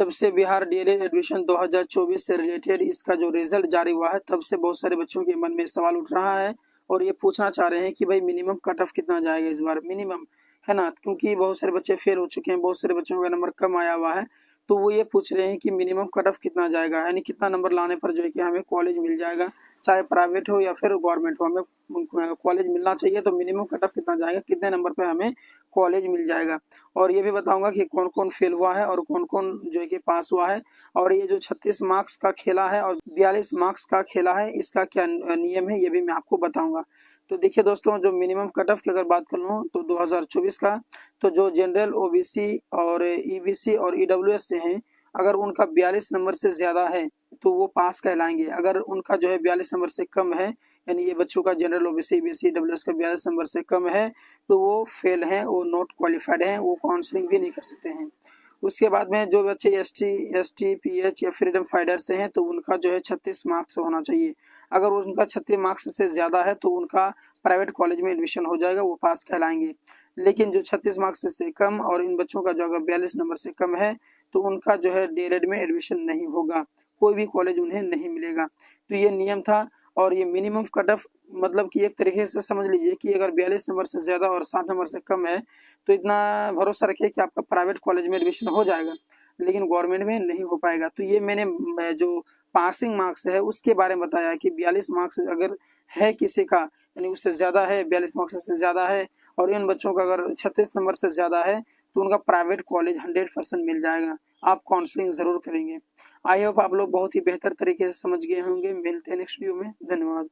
जब से Bihar DElEd admission 2024 से रिलेटेड इसका जो रिजल्ट जारी हुआ है, तब से बहुत सारे बच्चों के मन में सवाल उठ रहा है और ये पूछना चाह रहे हैं कि भाई मिनिमम कट ऑफ कितना जाएगा इस बार, मिनिमम, है ना। क्योंकि बहुत सारे बच्चे फेल हो चुके हैं, बहुत सारे बच्चों का नंबर कम आया हुआ है, तो वो ये पूछ रहे हैं कि मिनिमम कट ऑफ कितना जाएगा, यानी कितना नंबर लाने पर जो है कि हमें कॉलेज मिल जाएगा, चाहे प्राइवेट हो या फिर गवर्नमेंट हो, हमें कॉलेज मिलना चाहिए, तो मिनिमम कट ऑफ कितना जाएगा, कितने नंबर पर हमें कॉलेज मिल जाएगा। और ये भी बताऊंगा कि कौन कौन फेल हुआ है और कौन कौन जो है कि पास हुआ है, और ये जो 36 मार्क्स का खेला है और 42 मार्क्स का खेला है, इसका क्या नियम है, ये भी मैं आपको बताऊंगा। तो देखिए दोस्तों, जो मिनिमम कट ऑफ की अगर बात कर लूँ तो 2024 का, तो जो जनरल, ओबीसी और ईबीसी और ईडब्ल्यूएस से हैं, अगर उनका 42 नंबर से ज़्यादा है तो वो पास कहलाएंगे। अगर उनका जो है 42 नंबर से कम है, यानी ये बच्चों का जनरल, ओबीसी, ईबीसी, ईडब्ल्यूएस का 42 नंबर से कम है, तो वो फेल हैं, वो नॉट क्वालिफाइड हैं, वो काउंसलिंग भी नहीं कर सकते हैं। उसके बाद में जो बच्चे एसटी, पीएच या फ्रीडम फाइटर से हैं, तो उनका जो है 36 मार्क्स होना चाहिए। अगर उनका 36 मार्क्स से ज़्यादा है तो उनका प्राइवेट कॉलेज में एडमिशन हो जाएगा, वो पास कहलाएंगे। लेकिन जो 36 मार्क्स से कम और इन बच्चों का जो अगर 42 नंबर से कम है, तो उनका जो है डीएलएड में एडमिशन नहीं होगा, कोई भी कॉलेज उन्हें नहीं मिलेगा। तो ये नियम था। और ये मिनिमम कट ऑफ मतलब कि एक तरीके से समझ लीजिए कि अगर 42 नंबर से ज़्यादा और 60 नंबर से कम है, तो इतना भरोसा रखिए कि आपका प्राइवेट कॉलेज में एडमिशन हो जाएगा, लेकिन गवर्नमेंट में नहीं हो पाएगा। तो ये मैंने जो पासिंग मार्क्स है उसके बारे में बताया कि 42 मार्क्स अगर है किसी का, यानी उससे ज़्यादा है, 42 मार्क्स से ज़्यादा है, और इन बच्चों का अगर 36 नंबर से ज़्यादा है, तो उनका प्राइवेट कॉलेज 100% मिल जाएगा। आप काउंसलिंग ज़रूर करेंगे। आई होप आप लोग बहुत ही बेहतर तरीके से समझ गए होंगे। मिलते हैं नेक्स्ट वीडियो में। धन्यवाद।